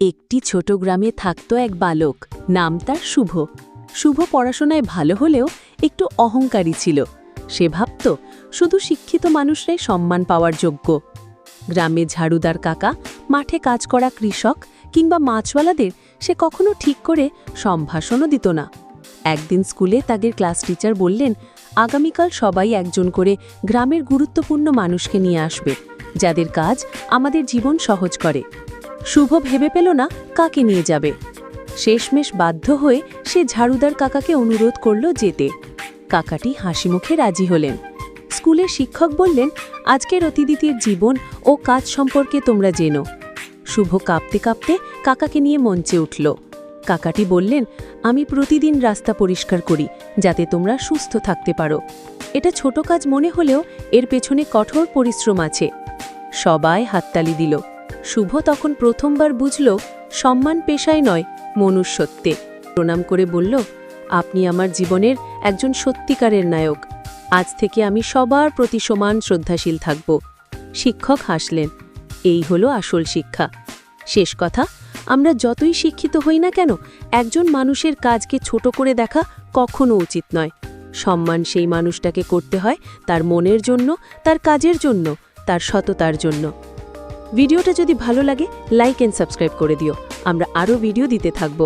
একটি ছোট গ্রামে থাকত এক বালক, নাম তার শুভ। শুভ পড়াশোনায় ভালো হলেও একটু অহংকারী ছিল। সে ভাবত শুধু শিক্ষিত মানুষরাই সম্মান পাওয়ার যোগ্য। গ্রামে ঝাড়ুদার কাকা, মাঠে কাজ করা কৃষক কিংবা মাছওয়ালাদের সে কখনো ঠিক করে সম্ভাষণও দিত না। একদিন স্কুলে তাদের ক্লাস টিচার বললেন, আগামীকাল সবাই একজন করে গ্রামের গুরুত্বপূর্ণ মানুষকে নিয়ে আসবে, যাদের কাজ আমাদের জীবন সহজ করে। শুভ ভেবে পেল না কাকে নিয়ে যাবে। শেষমেশ বাধ্য হয়ে সে ঝাড়ুদার কাকাকে অনুরোধ করল যেতে। কাকাটি হাসিমুখে রাজি হলেন। স্কুলের শিক্ষক বললেন, আজকের অতিথিদের জীবন ও কাজ সম্পর্কে তোমরা জেনো। শুভ কাঁপতে কাঁপতে কাকাকে নিয়ে মঞ্চে উঠল। কাকাটি বললেন, আমি প্রতিদিন রাস্তা পরিষ্কার করি যাতে তোমরা সুস্থ থাকতে পারো। এটা ছোট কাজ মনে হলেও এর পেছনে কঠোর পরিশ্রম আছে। সবাই হাততালি দিল। শুভ তখন প্রথমবার বুঝল, সম্মান পেশায় নয়, মনুষ্যত্বে। প্রণাম করে বলল, আপনি আমার জীবনের একজন সত্যিকারের নায়ক। আজ থেকে আমি সবার প্রতি সমান শ্রদ্ধাশীল থাকব। শিক্ষক হাসলেন। এই হলো আসল শিক্ষা। শেষ কথা, আমরা যতই শিক্ষিত হই না কেন, একজন মানুষের কাজকে ছোট করে দেখা কখনো উচিত নয়। সম্মান সেই মানুষটাকে করতে হয় তার মনের জন্য, তার কাজের জন্য, তার সততার জন্য। ভিডিওটা যদি ভালো লাগে লাইক এন্ড সাবস্ক্রাইব করে দিও। আমরা আরও ভিডিও দিতে থাকবো।